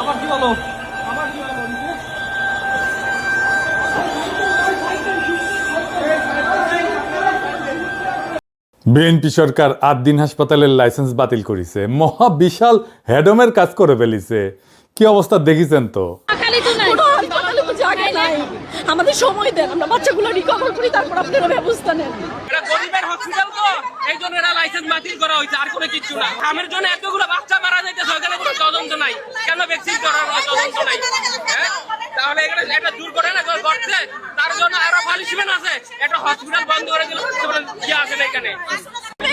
আবার কি হলো? আবার কি হলো? বিএনপি সরকার ৮ দিন হাসপাতালের লাইসেন্স বাতিল করেছে, মহা বিশাল হেডমের কাজ করে ফেলিছে। কি অবস্থা দেখিছেন তো? আমাদের সময় দেন, আমরা বাচ্চাগুলো রিকভার করি, তারপর আপনারা ব্যবস্থা নেন। এটা গরিবের হসপিটাল তো, এই জন্য এরা লাইসেন্স বাতিল করা হয়েছে, আর কোনো কিছু না। আমার জন্য এতগুলো বাচ্চা মারা যাইতেছে, ওখানে কোনো তদন্ত নাই। কেন ভ্যাকসিন করার তদন্ত নাই? হ্যাঁ, তাহলে এখানে এটা দূর করে না করছে, তার জন্য আরো পানিশমেন্ট আছে। একটা হসপিটাল বন্ধ করে দিল, কি আছে না এখানে?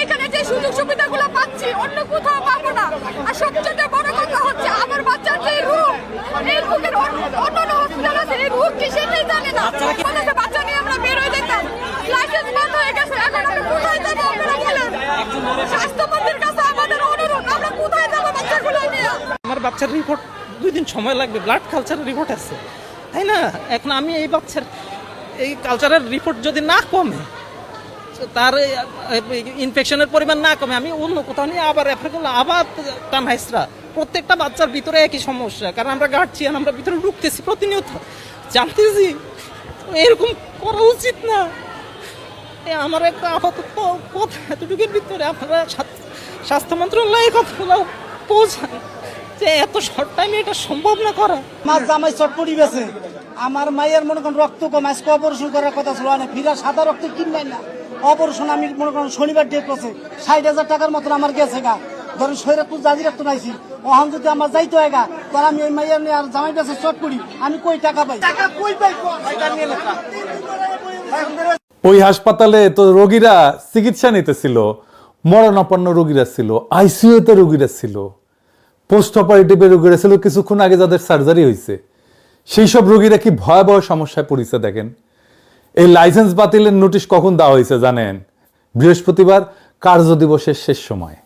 এখানে যে সুযোগ সুবিধাগুলো পাচ্ছি অন্য কোথাও পাবো না। আর সবচেয়ে বড় কথা হচ্ছে আমার বাচ্চার যে রোগ, এই রোগের অন্য হসপিটাল আছে, এই রোগ কি সেটাই জানে না। আমাদের বাচ্চা নিয়ে আমরা বের হয়ে যেতাম, লাইসেন্স বন্ধ হয়ে গেছে, এখন আমরা কোথায় যাবো আপনারা বলেন? স্বাস্থ্যমন্ত্রীর কাছে আমাদের অনুরোধ, আমরা কোথায় যাবো বাচ্চাগুলো নিয়ে? আমার বাচ্চার রিপোর্ট 2 দিন সময় লাগবে, ব্লাড কালচারের রিপোর্ট আছে, তাই না? এখন আমি এই বাচ্চার এই কালচারের রিপোর্ট যদি না কমে, তার ইনফেকশনের পরিমাণ না কমে, আমি অন্য কোথাও নিয়ে আবার রেফার করলে আবার টানহাইসরা। প্রত্যেকটা বাচ্চার ভিতরে একই সমস্যা, কারণ আমরা গার্জিয়ান, আমরা ভিতরে ঢুকতেছি প্রতিনিয়ত, জানতেছি এরকম করা উচিত না। আমার একটা আপাতত কথা এতটুকুর ভিতরে আপনারা স্বাস্থ্য মন্ত্রণালয়ের কথাগুলো পৌঁছান যে এত শর্ট টাইমে এটা সম্ভব না করা। আমার জামাই চটপটি বেছে, আমার মায়ের মনে করেন রক্ত কম, আজকে অপারেশন করার কথা ছিল, অনেক ফিরা সাদা রক্ত কিনবেন না। অপারেশন আমি মনে করেন শনিবার ডেট করছে, 60,000 টাকার মতন আমার গেছে গা। ধরেন শরীরপুর জাজি রাখতে নাইছি, ওখান যদি আমার যাইতে হয় গা, তাহলে আমি ওই মাইয়ার নিয়ে আর জামাই বেছে চটপটি, আমি কই টাকা পাই? টাকা কই পাই? ওই হাসপাতালে তো রোগীরা চিকিৎসা নিতেছিল, মরণাপন্ন রোগীরা ছিল, আইসিইউতে রোগীরা ছিল, পোস্ট অপারেটিভে রোগীরা ছিল, কিছুক্ষণ আগে যাদের সার্জারি হয়েছে, সেই সব রোগীরা কি ভয়াবহ সমস্যায় পড়েছে দেখেন। এই লাইসেন্স বাতিলের নোটিশ কখন দেওয়া হয়েছে জানেন? বৃহস্পতিবার কার্য দিবসের শেষ সময়,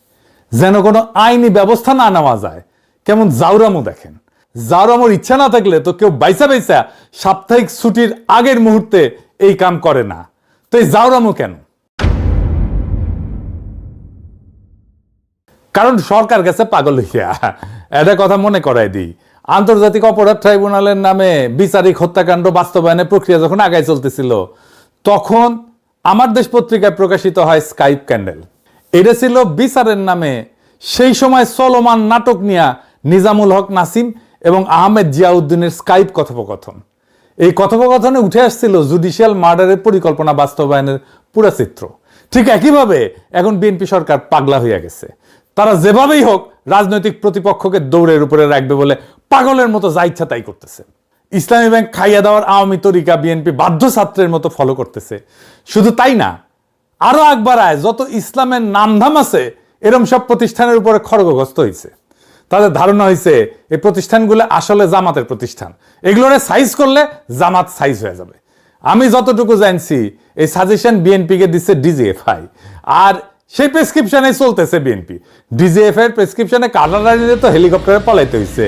যেন কোনো আইনি ব্যবস্থা না নেওয়া যায়। কেমন জাউরামো দেখেন। জাউরামোর ইচ্ছা না থাকলে তো কেউ বাইসা বাইসা সাপ্তাহিক ছুটির আগের মুহূর্তে এই কাম করে না। তো এই জাউরামো কেন? কারণ সরকার গেছে পাগল হইয়া। এটা কথা মনে করাই দিই, আন্তর্জাতিক অপরাধ ট্রাইব্যুনালের নামে বিচারিক হত্যাকাণ্ড বাস্তবায়নের প্রক্রিয়া যখন আগায় চলতেছিল, তখন আমার দেশ পত্রিকায় প্রকাশিত হয় স্কাইপ ক্যান্ডেল। এটা ছিল বিচারের নামে সেই সময় চলমান নাটক নিয়ে নিজামুল হক নাসিম এবং আহমেদ জিয়াউদ্দিনের স্কাইপ কথোপকথন। এই কথোপকথনে উঠে আসছিল জুডিশিয়াল মার্ডারের পরিকল্পনা বাস্তবায়নের পুরো চিত্র। ঠিক একইভাবে এখন বিএনপি সরকার পাগলা হইয়া গেছে। তারা যেভাবেই হোক রাজনৈতিক প্রতিপক্ষকে দৌড়ের উপরে রাখবে বলে পাগলের মতো যা ইচ্ছা তাই করতেছে। ইসলামী ব্যাংক খাইয়া দেওয়ার আওয়ামী তরিকা বিএনপি বাধ্য ছাত্রের মতো ফলো করতেছে। শুধু তাই না, আরো আকবারায় যত ইসলামের নামধাম আছে এরম সব প্রতিষ্ঠানের উপরে খড়গগ্রস্ত হয়েছে। তাদের ধারণা হয়েছে এই প্রতিষ্ঠানগুলো আসলে জামাতের প্রতিষ্ঠান, এগুলোরে সাইজ করলে জামাত সাইজ হয়ে যাবে। আমি যতটুকু জানছি এই সাজেশন বিএনপিকে দিচ্ছে ডিজিএফআই, আর সেই প্রেসক্রিপশনে চলতেছে বিএনপি। ডিজিএফআই এর প্রেসক্রিপশনে কাটার দিলে তো হেলিকপ্টারে পালাইতে হয়েছে,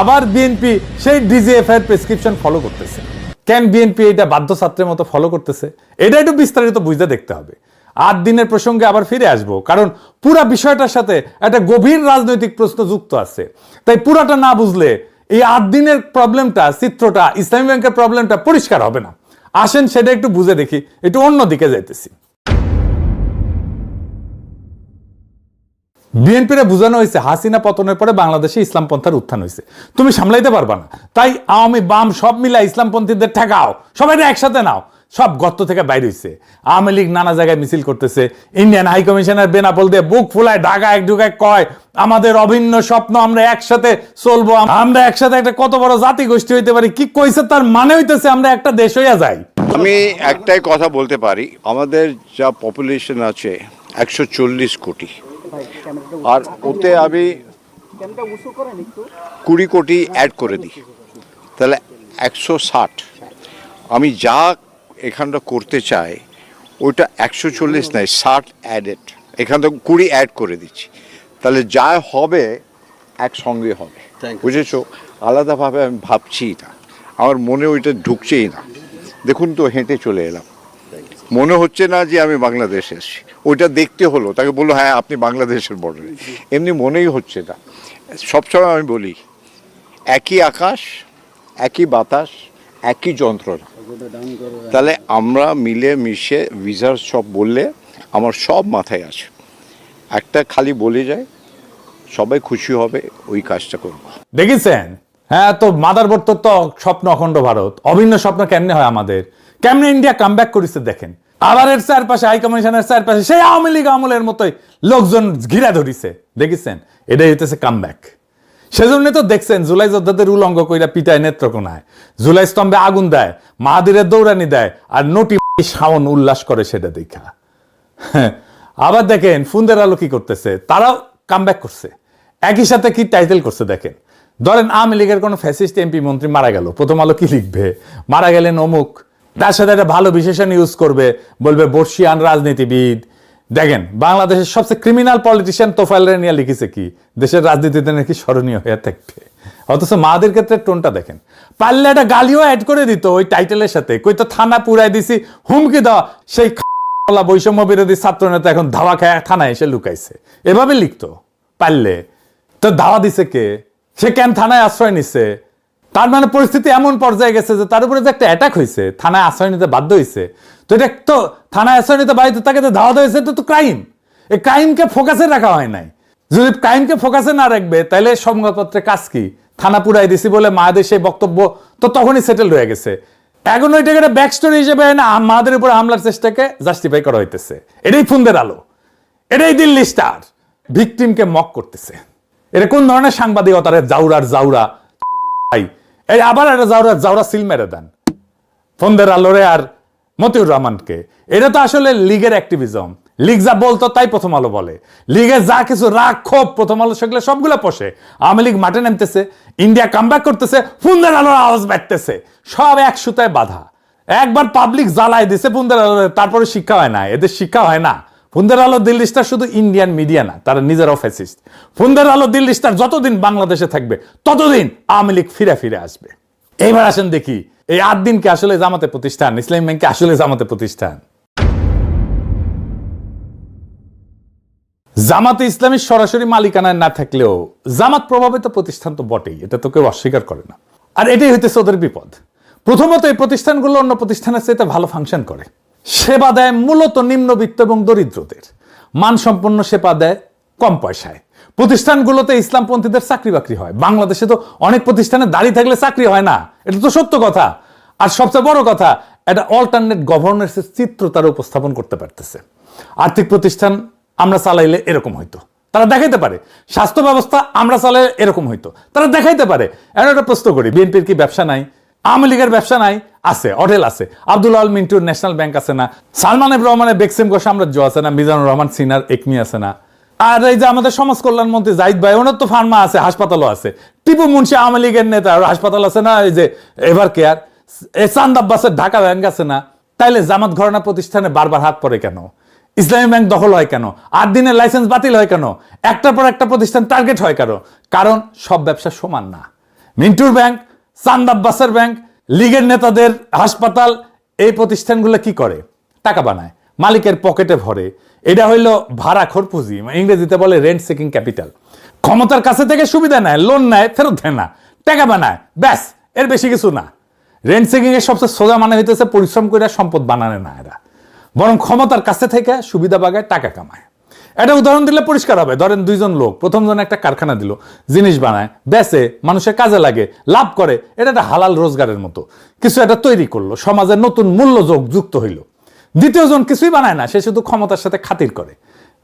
আবার বিএনপি সেই ডিজিএফআই এর প্রেসক্রিপশন ফলো করতেছে। কেন বিএনপি এটা বাধ্য ছাত্রের মতো ফলো করতেছে, এটা একটু বিস্তারিত বুঝতে দেখতে হবে। ৮ দিনের প্রসঙ্গে আবার ফিরে আসবো, কারণ পুরা বিষয়টার সাথে একটা গভীর রাজনৈতিক প্রশ্ন যুক্ত আছে। তাই পুরাটা না বুঝলে এই ৮ দিনের প্রবলেমটা, চিত্রটা, ইসলামী ব্যাংকের প্রবলেমটা পরিষ্কার হবে না। আসেন সেটা একটু বুঝে দেখি, একটু অন্য দিকে যাইতেছি। বিএনপিরে বোঝানো হয়েছে হাসিনা পতনের পরে বাংলাদেশে ইসলামপন্থার উত্থান হয়েছে, তুমি সামলাইতে পারবা না, তাই আওয়ামী বাম সব মিলা ইসলামপন্থীদের ঠেকাও, সবাই একসাথে নাও। সব গর্ত থেকে বাইরে হয়েছে। আওয়ামী লীগ নানা জায়গায় মিছিল করতেছে, ইন্ডিয়ান হাই কমিশনার বেনাপোল দিয়ে বুক ফুলায় ঢাকায় ঢুকায় কয় আমাদের অভিন্ন স্বপ্ন, আমরা একসাথে চলবো, আমরা একসাথে একটা কত বড় জাতি গোষ্ঠী হইতে পারি। কি কইছে তার মানে হইতেছে আমরা একটা দেশ হইয়া যাই। আমি একটাই কথা বলতে পারি, আমাদের যা পপুলেশন আছে 140 কোটি, আর ওতে আমি 20 কোটি অ্যাড করে দিই, তাহলে 160। আমি যা এখানটা করতে চাই ওইটা 140 নাই, 60 অ্যাডেড, এখান থেকে 20 অ্যাড করে দিচ্ছি, তাহলে যা হবে একসঙ্গে হবে, বুঝেছো? আলাদাভাবে আমি ভাবছি না, আমার মনে ওইটা ঢুকছেই না। দেখুন তো, হেঁটে চলে এলাম, মনে হচ্ছে না যে আমি বাংলাদেশে এসেছি। ওইটা দেখতে হলো, তাকে বললো হ্যাঁ আপনি বাংলাদেশের বর্ডারে, এমনি মনেই হচ্ছে না। সবসময় আমি বলি একই আকাশ, একই বাতাস, একই যন্ত্রণা। তাহলে আমরা মিলে মিশে ভিসার সব বললে আমার সব মাথায় আছে, একটা খালি বলে যায় সবাই খুশি হবে, ওই কাজটা করব। দেখেছেন? হ্যাঁ, তো মাদারবোর্ড তো স্বপ্ন অখণ্ড ভারত, অভিন্ন স্বপ্ন কেমনে হয় আমাদের, কেমনে ইন্ডিয়া কামব্যাক করেছে দেখেন। আবার এর চারপাশে হাইকমিশনের চারপাশে সেই আওয়ামী লীগ আমলের মতোই লোকজন ঘিরা ধরিছে, দেখেছেন? এটাই হইতেছে কামব্যাক। সেজন্য তো দেখছেন জুলাই যোদ্ধাদের উলঙ্গ কইরা পিটায় নেত্রকোনায়, জুলাই স্তম্ভে আগুন দেয়, মাহাদিরের দৌড়ানি দেয়, আর নটি শাওন উল্লাস করে সেটা দেখা। আবার দেখেন ফুন্দের আলো কি করতেছে, তারাও কামব্যাক করছে, একই সাথে কি টাইটেল করছে দেখেন। ধরেন আওয়ামী লীগের কোনো ফ্যাসিস্ট এমপি মন্ত্রী মারা গেল, প্রথম আলো কি লিখবে? মারা গেলেন অমুক, তার সাথে একটা ভালো বিশেষণ ইউজ করবে, বলবে বর্ষিয়ান রাজনীতিবিদ। দেখেন বাংলাদেশের সবচেয়ে ক্রিমিনাল পলিটিশিয়ান তোফায়েল নিয়ে লিখেছে কি দেশের রাজনীতিতে নাকি স্মরণীয় হয়ে থাকবে, অথচ মাহাদির ক্ষেত্রে টোনটা দেখেন। পারলে একটা গালিও অ্যাড করে দিত ওই টাইটেলের সাথে, কই তো থানা পুরাই দিছি, হুমকি দেওয়া, সেই বৈষম্য বিরোধী ছাত্র নেতা এখন ধাওয়া খায় থানায় এসে লুকাইছে, এভাবে লিখতো পারলে। তো ধাওয়া দিছে কে? সে কেন থানায় আশ্রয় নিচ্ছে? তার মানে পরিস্থিতি এমন পর্যায়ে গেছে যে তার উপরে যে একটা অ্যাটাক হয়েছে, থানায় আশ্রয় নিতে বাধ্য হয়েছে, তো এটা তো থানায় আশ্রয় নিতে বাধ্য, তাকে তো ধাওয়া হয়েছে, তো ক্রাইম। এই ক্রাইমকে ফোকাসে রাখা হয় নাই। যদি ক্রাইমকে ফোকাসে না রাখবে তাহলে সংবাদপত্রে কাজ কি? থানা পুরাই দিছি বলে মায়েদের সেই বক্তব্য তো তখনই সেটেল হয়ে গেছে। এখন ওইটাকে একটা ব্যাক স্টোরি হিসেবে না মাদের উপর হামলার চেষ্টাকে জাস্টিফাই করা হইতেছে। এটাই ফুন্দের আলো, এটাই দিল্লি স্টার, ভিকটিমকে মক করতেছে। এটা কোন ধরনের সাংবাদিকতার জাউরার জাউরা ভাই? এই আবার একটা জাউরা সিল মেরে দেন ফুন্দের আলোরে আর মতিউর রহমানকে। এটা তো আসলে লীগের অ্যাক্টিভিজম। লীগ যা বলতো তাই প্রথম আলো বলে, লীগের যা কিছু রাগ ক্ষোভ প্রথম আলো সেগুলো সবগুলো পোষে। আওয়ামী লীগ মাঠে নামতেছে, ইন্ডিয়া কামব্যাক করতেছে, ফুন্দের আলোর আওয়াজ বাড়তেছে, সব এক সুতায় বাধা। একবার পাবলিক জ্বালাই দিছে ফুন্দের আলো, তারপরে শিক্ষা হয় না, এদের শিক্ষা হয় না। ফুন্দের আলো দিল্লি স্টার শুধু ইন্ডিয়ান মিডিয়া না, তারা নিজেরাও ফ্যাসিস্ট। ফুন্দের আলো দিল্লি স্টার যতদিন বাংলাদেশে থাকবে ততদিন আওয়ামী লীগ ফিরে ফিরে আসবে। এইবার আসেন দেখি এই 8 দিন কি আসলে জামাতে প্রতিষ্ঠান, ইসলামী ব্যাংক কি আসলে জামাতে প্রতিষ্ঠান? জামাতে ইসলামী সরাসরি মালিকানায় না থাকলেও জামাত প্রভাবিত প্রতিষ্ঠান তো বটেই, এটা তো কেউ অস্বীকার করে না। আর এটাই হইতেছে ওদের বিপদ। প্রথমত এই প্রতিষ্ঠানগুলো অন্য প্রতিষ্ঠানের চাইতে ভালো ফাংশন করে, সেবা দেয় মূলত নিম্নবিত্ত এবং দরিদ্রদের, মানসম্পন্ন সেবা দেয় কম পয়সায়। প্রতিষ্ঠানগুলোতে ইসলামপন্থীদের চাকরি বাকরি হয়। বাংলাদেশে তো অনেক প্রতিষ্ঠানে দাঁড়িয়ে থাকলে চাকরি হয় না, এটা তো সত্য কথা। আর সবচেয়ে বড় কথা, একটা অল্টারনেট গভর্নেন্সের চিত্র তারা উপস্থাপন করতে পারতেছে। আর্থিক প্রতিষ্ঠান আমরা চালাইলে এরকম হইতো, তারা দেখাইতে পারে। স্বাস্থ্য ব্যবস্থা আমরা চালাইলে এরকম হইতো, তারা দেখাইতে পারে। এখন একটা প্রশ্ন করি, বিএনপির কি ব্যবসা নাই? আওয়ামী লীগের ব্যবসা নাই? আছে, হোটেল আছে। আব্দুল আল মিন্টুর ন্যাশনাল ব্যাংক আছে না? সালমান এফ রহমানের বেক্সিমকো সাম্রাজ্য আছে না? মিজানুর রহমান সিনার একমি আছে না? আর এই যে আমাদের সমাজ কল্যাণ মন্ত্রী জাহিদ ভাই, ওনার তো ফার্মা আছে, হাসপাতালও আছে। টিপু মুন্সি আওয়ামী লীগের নেতা, হাসপাতাল আছে না? এই যে এভার কেয়ার, চান্দ আব্বাসের ঢাকা ব্যাংক আছে না? তাইলে জামাত ঘরানা প্রতিষ্ঠানে বারবার হাত পড়ে কেন? ইসলামী ব্যাংক দখল হয় কেন? 8 দিনের লাইসেন্স বাতিল হয় কেন? একটার পর একটা প্রতিষ্ঠান টার্গেট হয় কেন? কারণ সব ব্যবসা সমান না। মিন্টুর ব্যাংক, চান্দ আব্বাসের ব্যাংক, লীগের নেতাদের হাসপাতাল, এই প্রতিষ্ঠানগুলো কি করে? টাকা বানায়, মালিকের পকেটে ভরে। এটা হইল ভাড়াখোর পুঁজি, ইংরেজিতে বলে রেন্ট সিকিং ক্যাপিটাল। ক্ষমতার কাছে থেকে সুবিধা নেয়, লোন নেয়, ফেরত দেয় না, টাকা বানায়, ব্যাস, এর বেশি কিছু না। রেন্ট সিকিং এর সবচেয়ে সোজা মানে হইতেছে পরিশ্রম করে সম্পদ বানানো না এরা, বরং ক্ষমতার কাছে থেকে সুবিধা বাগায় টাকা কামায়। একটা উদাহরণ দিলে পরিষ্কার হবে। ধরেন 2 জন লোক, প্রথম জন একটা কারখানা দিল, জিনিস বানায়, বেচে, মানুষের কাজে লাগে, লাভ করে, এটা একটা হালাল রোজগারের মতো কিছু একটা তৈরি করলো, সমাজের নতুন মূল্য যুক্ত হইল। দ্বিতীয় জন কিছুই বানায় না, সে শুধু ক্ষমতার সাথে খাতির করে,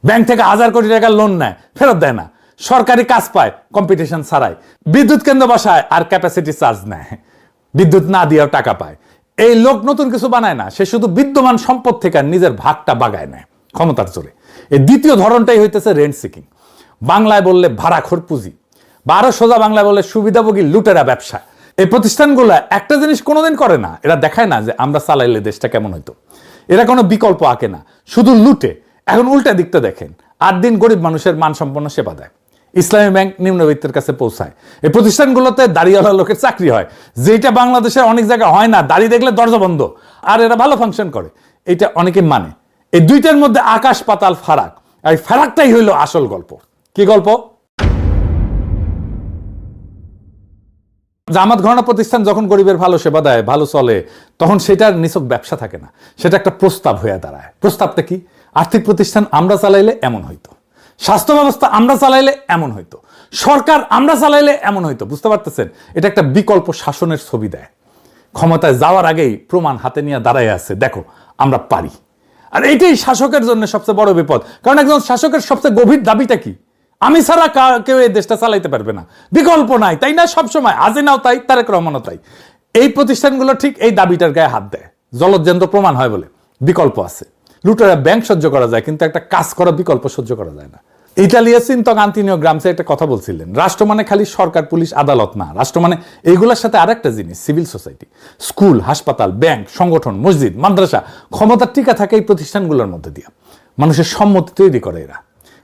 ব্যাংক থেকে 1000 কোটি টাকা লোন নেয়, ফেরত দেয় না, সরকারি কাজ পায় কম্পিটিশন ছাড়াই, বিদ্যুৎ কেন্দ্র বসায় আর ক্যাপাসিটি চার্জ নেয়, বিদ্যুৎ না দিয়েও টাকা পায়। এই লোক নতুন কিছু বানায় না, সে শুধু বিদ্যমান সম্পদ থেকে নিজের ভাগটা বাগায় নেয় ক্ষমতার জোরে। এই দ্বিতীয় ধরনটাই হইতেছে রেন্ট সিকিং, বাংলায় বললে ভাড়াখোর পুঁজি, বা আরো সোজা বাংলায় বললে সুবিধাভোগী লুটেরা ব্যবসা। এই প্রতিষ্ঠানগুলো একটা জিনিস কোনোদিন করে না, এরা দেখায় না যে আমরা চালাইলে দেশটা কেমন হইতো। এরা কোনো বিকল্প আঁকে না, শুধু লুটে। এখন উল্টা দিকটা দেখেন, 8 দিন গরিব মানুষের মানসম্পন্ন সেবা দেয়, ইসলামী ব্যাংক নিম্নবিত্তের কাছে পৌঁছায়, এই প্রতিষ্ঠানগুলোতে দাঁড়িয়েওয়ালা লোকের চাকরি হয়, যেটা বাংলাদেশের অনেক জায়গায় হয় না, দাঁড়িয়ে দেখলে দরজা বন্ধ, আর এরা ভালো ফাংশন করে, এটা অনেকে মানে। এই দুইটার মধ্যে আকাশ পাতাল ফারাক, আর এই ফারাকটাই হইল আসল গল্প। কি গল্প? জামাত ঘরানা প্রতিষ্ঠান যখন গরিবের ভালো সেবা দেয়, ভালো চলে, তখন সেটার নিছক ব্যবসা থাকে না, সেটা একটা প্রস্তাব হয়ে দাঁড়ায়। প্রস্তাবটা কি? আর্থিক প্রতিষ্ঠান আমরা চালাইলে এমন হইতো, স্বাস্থ্য ব্যবস্থা আমরা চালাইলে এমন হইতো, সরকার আমরা চালাইলে এমন হইতো। বুঝতে পারতেছেন? এটা একটা বিকল্প শাসনের ছবি দেয়। ক্ষমতায় যাওয়ার আগেই প্রমাণ হাতে নিয়ে দাঁড়ায় আছে, দেখো আমরা পারি। আর এইটাই শাসকের জন্য সবচেয়ে বড় বিপদ। কারণ একজন শাসকের সবচেয়ে গভীর দাবিটা কি? আমি ছাড়া কেউ এই দেশটা চালাইতে পারবে না, বিকল্প নাই, তাই না? সবসময় হাসিনাও তাই, তারেক রহমানও তাই। এই প্রতিষ্ঠানগুলো ঠিক এই দাবিটার গায়ে হাত দেয়, জলজ্যান্ত প্রমাণ হয় বলে। বিকল্প আছে, লুটেরা ব্যাংক সহ্য করা যায়, কিন্তু একটা কাজ করা বিকল্প সহ্য করা যায় না। ইতালিয়া চিন্তক আন্তোনিও গ্রামসি একটা কথা বলছিলেন, রাষ্ট্র মানে খালি সরকার, পুলিশ, আদালত না। রাষ্ট্র মানে এইগুলোর সাথে আরেকটা জিনিস, সিভিল সোসাইটি, স্কুল, হাসপাতাল, ব্যাংক, সংগঠন, মসজিদ, মাদ্রাসা। ক্ষমতার টিকা থাকে এই প্রতিষ্ঠানগুলোর মধ্যে দিয়ে, মানুষের সম্মতি তৈরি করে এরা।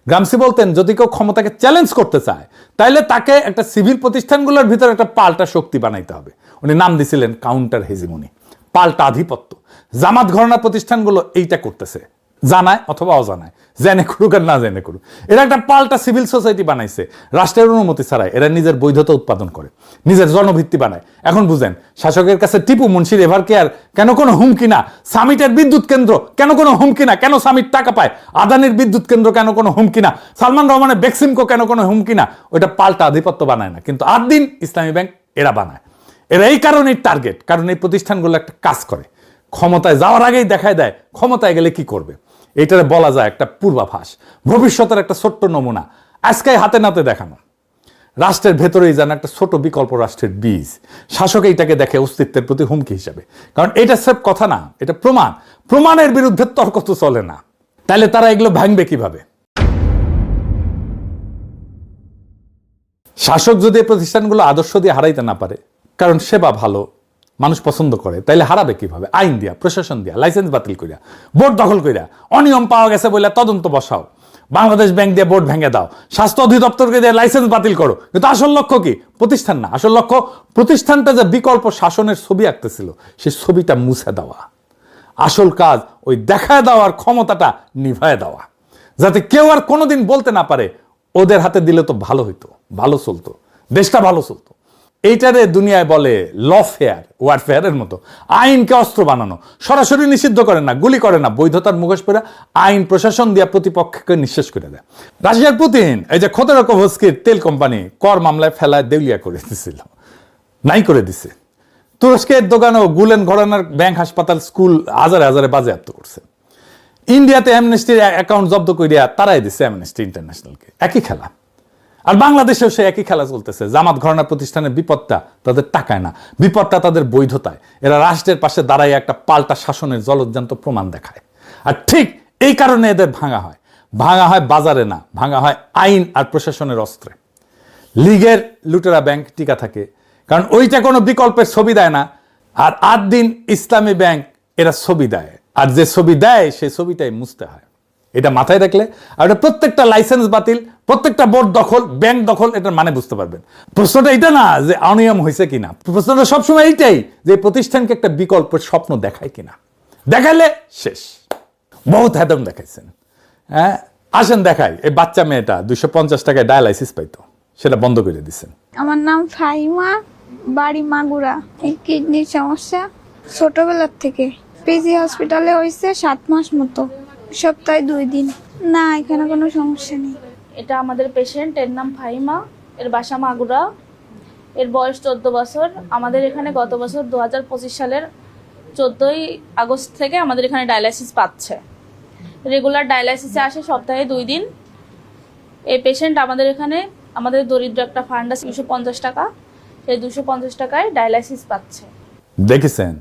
গ্রামসি বলতেন, যদি কেউ ক্ষমতাকে চ্যালেঞ্জ করতে চায়, তাহলে তাকে একটা সিভিল প্রতিষ্ঠানগুলোর ভিতরে একটা পাল্টা শক্তি বানাইতে হবে। উনি নাম দিছিলেন কাউন্টার হেজিমনি, পাল্টা আধিপত্য। জামাত ঘরানা প্রতিষ্ঠানগুলো এইটা করতেছে, জানায় অথবা অজানায়, জেনে করুক আর না জেনে করুক। এরা একটা পাল্টা সিভিল সোসাইটি বানাইছে, রাষ্ট্রের অনুমতি ছাড়াই। এরা নিজের বৈধতা উৎপাদন করে, নিজের জনভিত্তি বানায়। এখন বুঝেন, শাসকের কাছে টিপু মুন্সির এভার কেয়ার কেন কোনো হুমকি না, সামিটের বিদ্যুৎ কেন্দ্র কেন কোনো হুমকি না, কেন সামিট টাকা পায়, আদানির বিদ্যুৎ কেন্দ্র কেন কোনো হুমকি না, সালমান রহমানের বেক্সিমকো কেন কোনো হুমকি না। ওইটা পাল্টা আধিপত্য বানায় না, কিন্তু আদ্দিন ইসলামী ব্যাংক এরা বানায়। এরা এই কারণেই টার্গেট, কারণ এই প্রতিষ্ঠানগুলো একটা কাজ করে, ক্ষমতায় যাওয়ার আগেই দেখায় দেয় ক্ষমতায় গেলে কি করবে। এটারে বলা যায় একটা পূর্বাভাস, ভবিষ্যতের একটা ছোট্ট নমুনা, আজকে হাতে নাতে দেখানো। রাষ্ট্রের ভেতরেই যেন একটা ছোট বিকল্প রাষ্ট্রের বীজ। শাসক এইটাকে দেখে অস্তিত্বের প্রতি হুমকি হিসাবে, কারণ এটা স্রেফ কথা না, এটা প্রমাণ। প্রমাণের বিরুদ্ধে তর্ক তো চলে না। তাহলে তারা এগুলো ভাঙবে কিভাবে? শাসক যদি এই প্রতিষ্ঠানগুলো আদর্শ দিয়ে হারাইতে না পারে, কারণ সেবা ভালো, মানুষ পছন্দ করে, তাইলে হারাবে কিভাবে? আইন দিয়া, প্রশাসন দিয়া, লাইসেন্স বাতিল করিয়া, বোর্ড দখল করিয়া, অনিয়ম পাওয়া গেছে বলে তদন্ত বসাও, বাংলাদেশ ব্যাংক দিয়ে বোর্ড ভেঙে দাও, স্বাস্থ্য অধিদপ্তরকে দিয়ে লাইসেন্স বাতিল করো। কিন্তু আসল লক্ষ্য কি? প্রতিষ্ঠান না, আসল লক্ষ্য প্রতিষ্ঠানটা যে বিকল্প শাসনের ছবি আঁকতেছিল, সেই ছবিটা মুছে দেওয়া। আসল কাজ ওই দেখায় দেওয়ার ক্ষমতাটা নিভায় দেওয়া, যাতে কেউ আর কোনোদিন বলতে না পারে ওদের হাতে দিলে তো ভালো হইতো, ভালো চলতো, দেশটা ভালো চলতো। এইটারে দুনিয়ায় বলে লফেয়ার, ওয়ারফেয়ারের মতো। আইনকে অস্ত্র বানানো, সরাসরি নিষিদ্ধ করে না, গুলি করে না, বৈধতার মুখোশ পরে আইন প্রশাসন দিয়া প্রতিপক্ষকে নিঃশেষ করে দেয়। রাশিয়ার পুতিন এই যে খোদরকোভস্কির তেল কোম্পানি কর মামলায় ফেলায় দেউলিয়া করে দিছিল, নাই করে দিছে। তুরস্কের দোকানও গুলেন ঘরানার ব্যাংক, হাসপাতাল, স্কুল হাজারে হাজারে বাজেয়াপ্ত করছে। ইন্ডিয়াতে অ্যামনেস্টির অ্যাকাউন্ট জব্দ করিয়া তারাই দিচ্ছে অ্যামনেস্টি ইন্টারন্যাশনালকে। একই খেলা। আর বাংলাদেশেও সে একই খেলা চলতেছে। জামাত ঘরানা প্রতিষ্ঠানের বিপদটা তাদের টাকায় না, বিপদটা তাদের বৈধতায়। এরা রাষ্ট্রের পাশে দাঁড়ায় একটা পাল্টা শাসনের জলজ্যান্ত প্রমাণ দেখায়। আর ঠিক এই কারণে এদের ভাঙা হয়। ভাঙা হয় বাজারে না, ভাঙা হয় আইন আর প্রশাসনের অস্ত্রে। লীগের লুটেরা ব্যাংক টিকা থাকে, কারণ ওইটা কোনো বিকল্পের ছবি দেয় না। আর আদ্দিন ইসলামী ব্যাংক এরা ছবি দেয়, আর যে ছবি দেয় সেই ছবিটাই মুছতে হয়। এটা মাথায় রাখলে, আর এটা প্রত্যেকটা লাইসেন্স বাতিল, প্রত্যেকটা বোর্ড দখল, ব্যাংক দখল, এটার মানে বুঝতে পারবেন। প্রশ্নটা এটা না যে অনিয়ম হয়েছে কিনা, প্রশ্নটা সবসময় এইটাই যে প্রতিষ্ঠানকে একটা বিকল্পের স্বপ্ন দেখায় কিনা। দেখাইলে শেষ। বহুত হ্যাদম দেখাইছেন। হ্যাঁ, আসেন দেখাই। এই বাচ্চা মেয়েটা 250 টাকায় ডায়ালাইসিস পাইতো, সেটা বন্ধ করে দিচ্ছেন। আমার নাম ফাহিমা, বাড়ি মাগুরা। এই কিডনির সমস্যা ছোটবেলার থেকে। পিজি হসপিটালে হয়েছে 7 মাস মতো, সপ্তাহে 2 দিন। না, এখানে কোনো সমস্যা নেই। এটা আমাদের পেশেন্ট, এর নাম ফাহিমা, এর বাসা মাগুরা, এর বয়স 14 বছর। আমাদের এখানে গত বছর 2025 সালের 14ই আগস্ট থেকে আমাদের এখানে ডায়ালাইসিস পাচ্ছে। রেগুলার ডায়ালাইসিসে আসে সপ্তাহে 2 দিন। এই পেশেন্ট আমাদের এখানে, আমাদের দরিদ্র একটা ফান্ড আছে 250 টাকা, সেই 250 টাকায় ডায়ালাইসিস পাচ্ছে। দেখেছেন,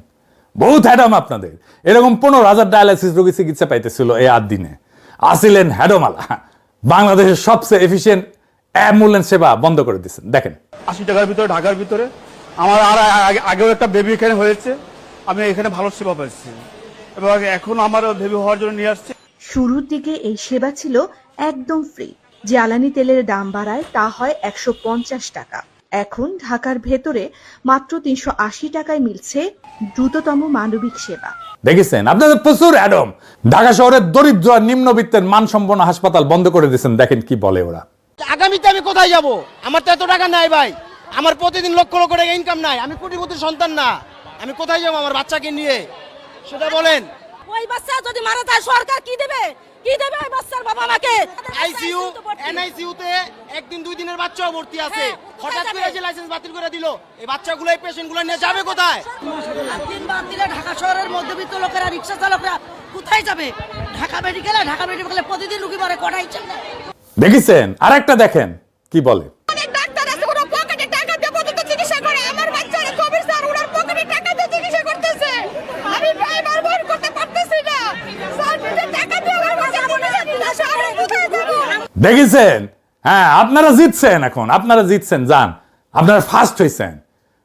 বহুত হ্যাডম আপনাদের। এরকম 15,000 ডায়ালাইসিস রোগী চিকিৎসা পাইতেছিল এই 8 দিনে। আসিলেন হ্যাডমালা। বাংলাদেশের সবচেয়ে এফিসিয়েন্ট অ্যাম্বুলেন্স সেবা বন্ধ করে দিচ্ছেন। দেখেন, 80 টাকার ভিতরে, ঢাকার ভিতরে। আমার আর আগেও একটা বেবি এখানে হয়েছে, আমি এখানে ভালো সেবা পাচ্ছি এবং এখন আমার বেবি হওয়ার জন্য নিয়ে আসছে। শুরুর দিকে এই সেবা ছিল একদম ফ্রি। জ্বালানি তেলের দাম বাড়ায় তা হয় 150 টাকা। এখন ঢাকার ভেতরে মাত্র 380 টাকায় মিলছে দ্রুততম মানবিক সেবা। দেখেছেন, আপনাদের প্রচুর অ্যাডম। ঢাকা শহরের দরিদ্র আর নিম্নবিত্তের মানসম্পন্ন হাসপাতাল বন্ধ করে দিয়েছেন। দেখেন কি বলে ওরা। আগামীতে আমি কোথায় যাব? আমার তো এত টাকা নাই ভাই, আমার প্রতিদিন লক্ষ লক্ষ টাকা ইনকাম নাই, আমি কোটিপতির সন্তান না, আমি কোথায় যাবো আমার বাচ্চাকে নিয়ে সেটা বলেন। ওই বাচ্চা যদি মারা যায় সরকার কি দেবে? কি দেবে ওই বাচ্চার বাবা মাকে? আইসিইউ এনআইসিইউ তে একদিন 2 দিনের বাচ্চাও ভর্তি আছে, হঠাৎ করে যে লাইসেন্স বাতিল করে দিল, এই বাচ্চাগুলো এই পেশেন্টগুলো নিয়ে যাবে কোথায়? 3 বার দিলে ঢাকা শহরের মধ্যবিত্ত লোকেরা, রিকশা চালকরা কোথায় যাবে? ঢাকা মেডিকেলে প্রতিদিন রুগী মরে, কটাই চলে। দেখেছেন? আর একটা দেখেন কি বলে। অনেক ডাক্তার আছে ওরা পকেটে টাকা দিয়ে পর্যন্ত চিকিৎসা করে, আমার বাচ্চারে কবির স্যার ওনার পকেটে টাকা দিয়ে চিকিৎসা করতেছে, আমি ড্রাইভার বহন করতে পারতেছি না, স্যার নিজে টাকা দিয়ে আমার বাচ্চা চিকিৎসা করে, কোথায় যাব? দেখেছেন? হ্যাঁ, আপনারা জিতছেন, এখন আপনারা জিতছেন, যান, আপনারা ফার্স্ট হয়েছেন।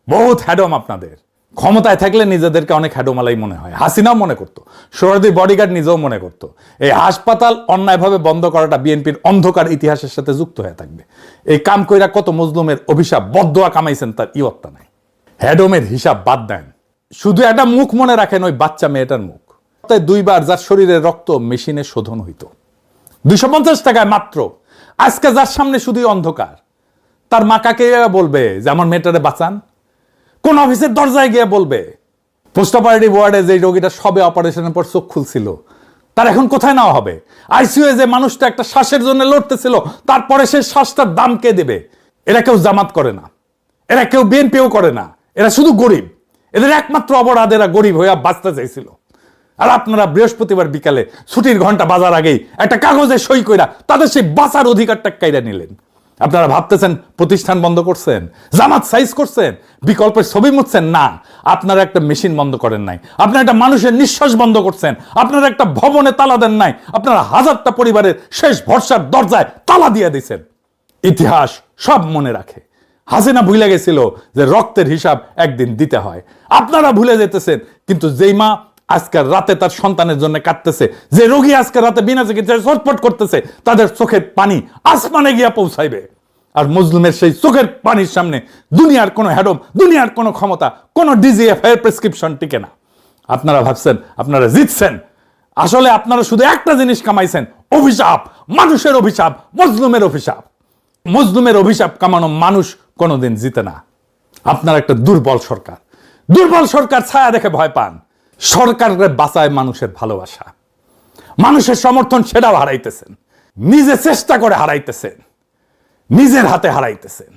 বহুত হ্যাডম আপনাদের। ক্ষমতায় থাকলে নিজেদেরকে অনেক হ্যাডোমালাই মনে হয়। হাসিনাও মনে করতো, সোহরাওয়ার্দীর বডিগার্ড নিজেও মনে করতো। এই হাসপাতাল অন্যায়ভাবে বন্ধ করাটা বিএনপির অন্ধকার ইতিহাসের সাথে যুক্ত হয়ে থাকবে। এই কাম কইরা কত মজলুমের অভিশাপ বদদোয়া কামাইছেন, তার ইয়ত্তা নাই। হ্যাডমের হিসাব বাদ দেন, শুধু একটা মুখ মনে রাখেন, ওই বাচ্চা মেয়েটার মুখ। তাই 2 বার যার শরীরের রক্ত মেশিনে শোধন হইতো 250 টাকায় মাত্র। আজকে যার সামনে শুধুই অন্ধকার, তার মা কাকে বলবে যে আমার মেয়েটারে বাঁচান? কোন অফিসের দরজায় গিয়ে বলবে? পোস্ট অপারেটিভ ওয়ার্ডে যে রোগীটা সবে অপারেশনের পর চোখ খুলছিল, তার এখন কোথায় নেওয়া হবে? আইসিইউ যে মানুষটা একটা শ্বাসের জন্য লড়তেছিল, তারপরে সেই শ্বাসটার দাম কে দেবে? এরা কেউ জামাত করে না, এরা কেউ বিএনপিও করে না, এরা শুধু গরিব। এদের একমাত্র অপরাধ, এরা গরিব হইয়া বাঁচতে চাইছিল। আর আপনারা বৃহস্পতিবার বিকালে ছুটির ঘন্টা বাজার আগেই একটা কাগজে সই কইরা তাদের সেই বাঁচার অধিকারটা কাইরা নিলেন। আপনারা ভাবতেছেন প্রতিষ্ঠান বন্ধ করছেন, জামাত সাইজ করছেন, বিকল্পের ছবি মুছছেন? না, আপনারা একটা মেশিন বন্ধ করেন নাই, আপনারা একটা মানুষের নিঃশ্বাস বন্ধ করছেন, আপনারা একটা ভবনে তালা দেন নাই, আপনারা হাজারটা পরিবারের শেষ ভরসার দরজায় তালা দিয়ে দিয়েছেন। ইতিহাস সব মনে রাখে। হাসিনা ভুলে গেছিল যে রক্তের হিসাব একদিন দিতে হয়। আপনারা ভুলে যেতেছেন, কিন্তু যেই মা আজকের রাতে তার সন্তানের জন্য কাঁদতেছে, যে রোগী আজকের রাতে বিনা চিকিৎসায় ছটফট করতেছে, তাদের চোখের পানি আসমানে গিয়া পৌঁছাইবে। আর মজলুমের সেই চোখের পানির সামনে দুনিয়ার কোনো হ্যাডম, দুনিয়ার কোনো ক্ষমতা, কোনো ডিজিএফ এর প্রেসক্রিপশন টিকে না। আপনারা ভাবছেন আপনারা জিতছেন, আসলে আপনারা শুধু একটা জিনিস কামাইছেন, অভিশাপ, মানুষের অভিশাপ, মজলুমের অভিশাপ। মজলুমের অভিশাপ কামানো মানুষ কোনোদিন জিতে না। আপনার একটা দুর্বল সরকার, দুর্বল সরকার ছায়া দেখে ভয় পান। সরকারকে বাঁচায় মানুষের ভালোবাসা, মানুষের সমর্থন, সেটাও হারাইতেছেন। নিজে চেষ্টা করে হারাইতেছেন, নিজের হাতে হারাইতেছেন।